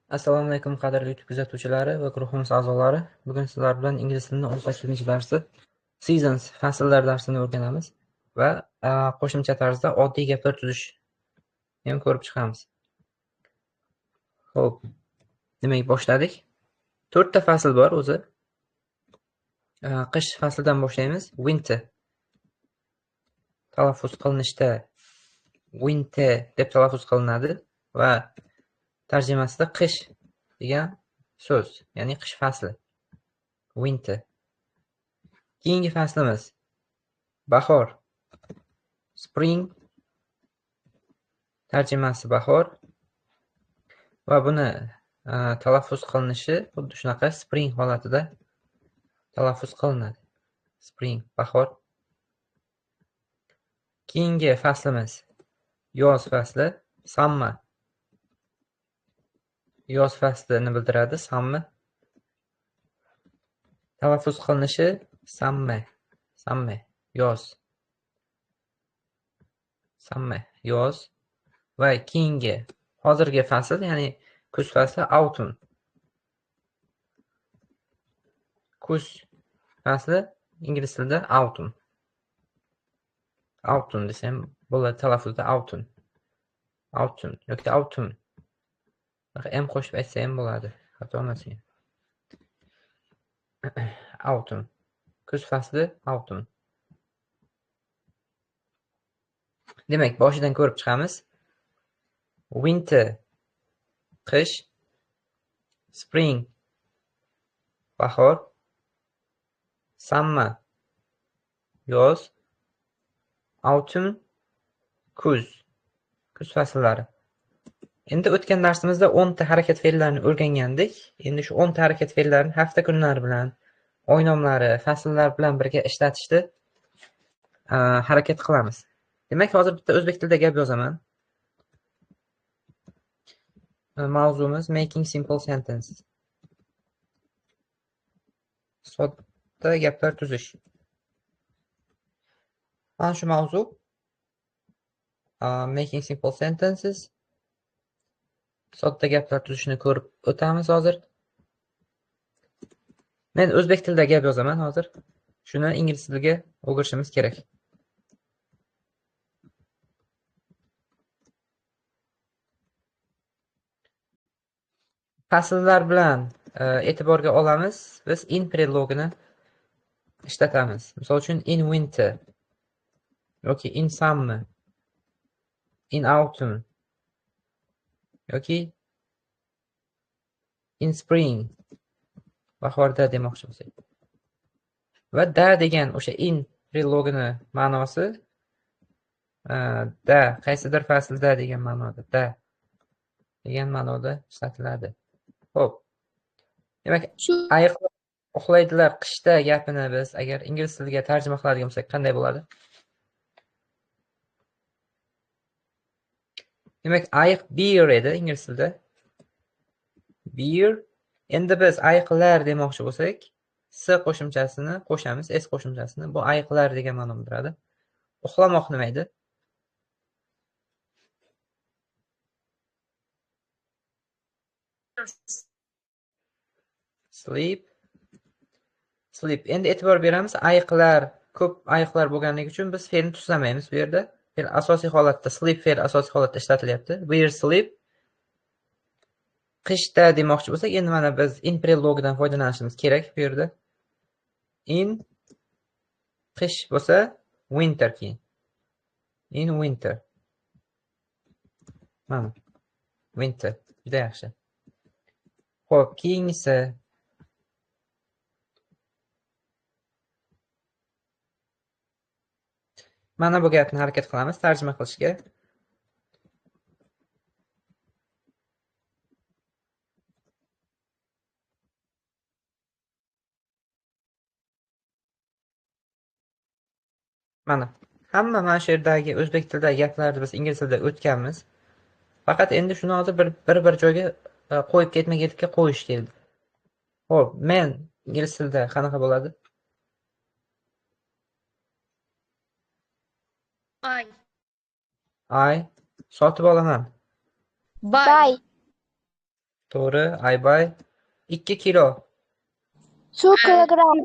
Assalomu alaykum qadrli YouTube kuzatuvchilari va guruhimiz a'zolari. Bugun sizlar bilan ingliz tilining 18-darsi Seasons fasllar darsini o'rganamiz va qo'shimcha tarzda oddiy gaplar tuzish ham ko'rib chiqamiz. Xo'p, demak boshladik. 4 ta fasl bor o'zi. Qish faslidan boshlaymiz. Winter talaffuz qilinishda winter deb talaffuz qilinadi va tarjimasida qish degan so'z, ya'ni qish fasli. Winter. Keyingi faslimiz bahor. Spring tarjimasi bahor va buni talaffuz qilinishi xuddi shunaqa spring holatida talaffuz qilinadi. Spring bahor. Keyingi faslimiz yoz fasli, summer. Yoz faslini bildiradi, summer. Talaffuz qilinishi summer, summer, yoz. Summer, yoz. Va keyingi hozirgi fasl, ya'ni kuz fasli autumn. Kuz fasli ingliz tilida autumn. Autumn desam bo'ladi, talaffuzda autumn. Autumn yoki autumn. M qo'shib aytsa ham bo'ladi. Xato emas. Autumn. Kuz fasli autumn. Demak, boshidan ko'rib chiqamiz. Winter qish, spring bahor, summer yoz, autumn kuz fasllari. Endi o'tgan darsimizda 10 ta harakat fe'llarini o'rgangandik. Endi shu 10 ta harakat fe'llarini hafta kunlari bilan, oy nomlari, fasllar bilan birga ishlatishda harakat qilamiz. Demak, hozir bitta o'zbek tilida gap yozaman. Mavzumiz making simple sentences. Sodda gaplar tuzish. Mana shu mavzu. Making simple sentences. Sodda gaplar tuzishni ko'rib o'tamiz hozir. Men o'zbek tilida gap yozaman hozir. Shuni ingliz tiliga o'girishimiz kerak. Fasllar bilan e'tiborga olamiz. Biz in predlogini ishlatamiz. Misol uchun in winter yoki in summer, in autumn yoki in spring bahorda demoqchi bo'lsak. Va da degan o'sha in predlogini ma'nosi da qaysidir faslda degan ma'noda, da degan ma'noda ishlatiladi. Xo'p. Demak, ayiqlar uxlaydilar qishda gapini biz agar ingliz tiliga tarjima qiladigan bo'lsak qanday bo'ladi? Demak, ayiq bear edi ingliz tilida. Bear. Endi biz ayiqlar demoqchi bo'lsak, s qo'shimchasini qo'shamiz, s qo'shimchasini. Bu ayiqlar degan ma'no bildiradi. Uxlamoq nima edi? Sleep. Sleep. Endi e'tibor beramiz, ayiqlar, ko'p ayiqlar bo'lganligi uchun biz fe'lni tuzlamaymiz bu yerda. Fe'l asosiy holatda, sleep fe'l asosiy holatda ishlatilyapti. We're sleep. Qishda demoqchi bo'lsak, endi mana biz in predlogidan foydalanishimiz kerak bu yerda. In qish bo'lsa, winter keyin. In winter. Mana. Winter. Juda yaxshi. Xo'p, keyingisi mana bu gapni harakat qilamiz tarjima qilishga. Mana mana shu yerdagi o'zbek tilidagi gaplarni biz ingliz tilida o'tganmiz. Faqat endi shuni hozir bir joyga qo'yib ketma-ketga qo'yish keldi. Xo'p, men ingliz tilida qanaqa bo'ladi? I sotib olaman. Buy. To'g'ri. I buy 2 kilo. 2 kilogram.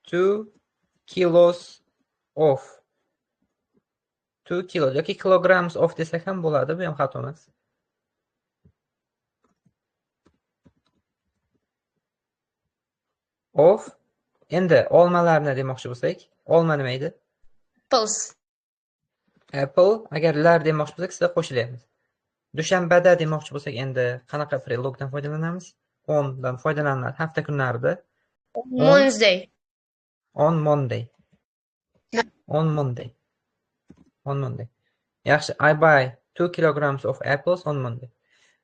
2 kilos of. 2 kilo yoki kilograms of desak ham bo'ladi, bu ham xato emas. Of. Endi olmalarni demoqchi bo'lsak, olma nima edi? Apples. Apple. Agar lar demoqchi bo'lsak, sizga qo'shilyapmiz. Dushanbada demoqchi bo'lsak, endi qanaqa prelogdan foydalanamiz? On dan foydalaniladi hafta kunlarida. Wednesday. On Monday. On Monday. On Monday. Yaxshi. I buy 2 kilograms of apples on Monday.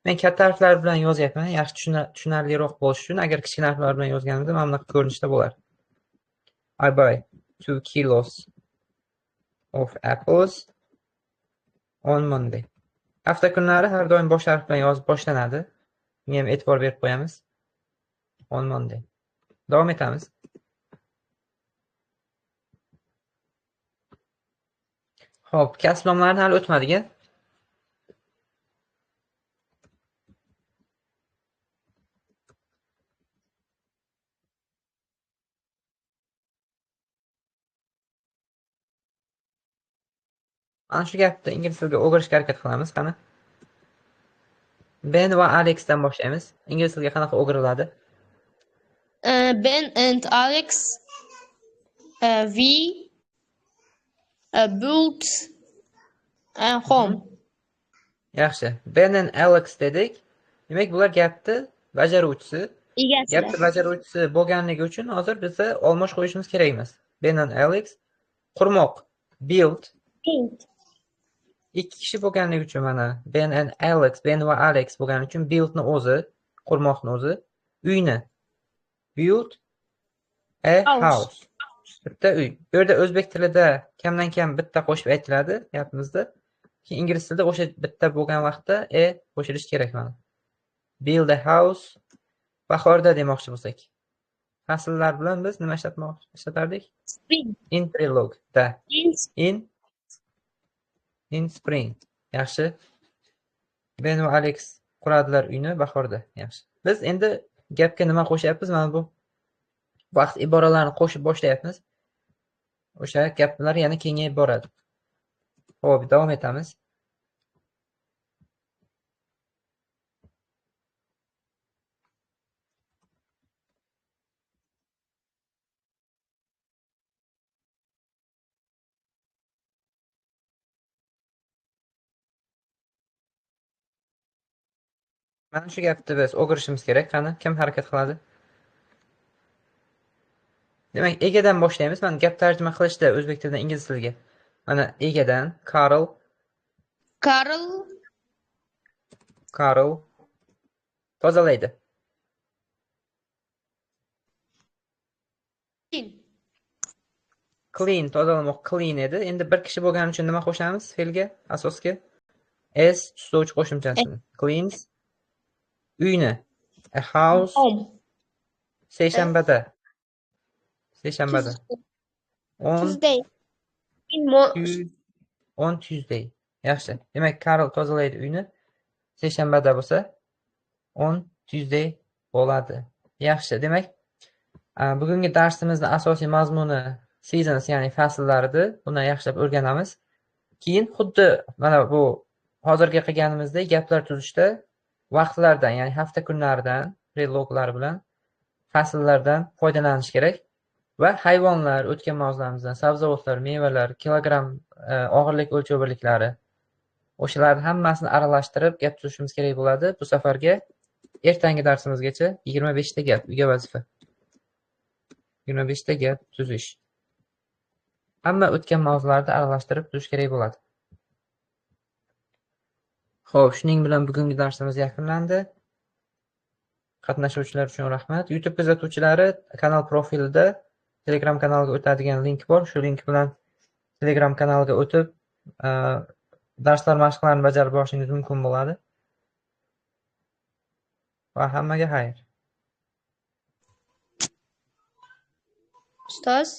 Men katta harflar bilan yozyapman, yaxshi tushunarliroq bo'lishi uchun. Agar kichkina harflar bilan yozganimizda mana bunaqa ko'rinishda bo'lar. I buy 2 kilos of apples on Monday. Hafta kunlari har doim bosh harf bilan yozib boshlanadi. Bunga ham e'tibor berib qo'yamiz. On Monday. Davom etamiz. Xo'p, kasb nomlarini hali o'tmadik. Ana shu gapni ingliz tiliga o'girishga harakat qilamiz. Qani? Ben va Alexdan boshlaymiz. Ingliz tiliga qanaqa o'giriladi? Ben and Alex. We built a home. Yaxshi. Ben and Alex dedik. Demak, bular gapni bajaruvchisi. Gapni bajaruvchisi bo'lganligi uchun hozir biza olmosh qo'yishimiz kerak emas. Ben and Alex qurmoq. Build. Ikki kishi bo'lganligi uchun mana Ben and Alex, Ben va Alex bo'lgani uchun buildni o'zi, qurmoqni o'zi, uyni. Build a house. Bitta uy. Bu yerda o'zbek tilida kamdan kam bitta qo'shib aytiladi gapimizda. Keyin ingliz tilida o'sha bitta bo'lgan vaqtda qo'shilishi kerak mana. Build a house. Bahorda demoqchi bo'lsak. Fasllar bilan biz nima ishlatardik? Spring. In prelog da. In spring. Yaxshi. Ben va Alex quradilar uyni bahorda. Yaxshi. Biz endi gapga nima qo'shyapmiz? Mana bu vaqt iboralarini qo'shib boshlayapmiz. O'sha gaplar yana kengayib boradi. Xo'p, davom etamiz. Mana shu gapni biz o'girishimiz kerak. Qani, kim harakat qiladi? Demak, egadan boshlaymiz. Mana gap tarjima qilishda o'zbek tilidan ingliz tiliga. Mana egadan Carl tozalaydi. Clean tozalamoq clean edi. Endi bir kishi bo'lgani uchun nima qo'shamiz fe'lga, asosga? S tuslovchi qo'shimchasini. Cleans uyni. A house. Seshanbada. On Tuesday. Yaxshi. Demak, Carl tozalaydi uyni. Seshanbada bo'lsa, on Tuesday bo'ladi. Yaxshi. Demak, bugungi darsimizning asosiy mazmuni seasons, ya'ni fasllar edi. Buni yaxshilab o'rganamiz. Keyin xuddi mana bu hozirgi qilganimizdek gaplar tuzishda vaqtlardan, ya'ni hafta kunlaridan, preloglar bilan fasllardan foydalanish kerak va hayvonlar, o'tgan mavzularimizdan sabzavotlar, mevalar, kilogramm og'irlik o'lchov birliklari o'shalarni hammasini aralashtirib gap tuzishimiz kerak bo'ladi. Bu safarga ertangi darsimizgacha 25 ta gap, uyga vazifa. 25 ta gap tuzish. Hamma o'tgan mavzularni aralashtirib tuzish kerak bo'ladi. Xo'p, shuning bilan bugungi darsimiz yakunlandi. Qatnashuvchilar uchun rahmat. YouTube kuzatuvchilari kanal profilida Telegram kanaliga o'tadigan link bor. Shu link bilan Telegram kanaliga o'tib, darslar mashqlarini bajarib borishingiz mumkin bo'ladi. Va hammaga xayr. Ustoz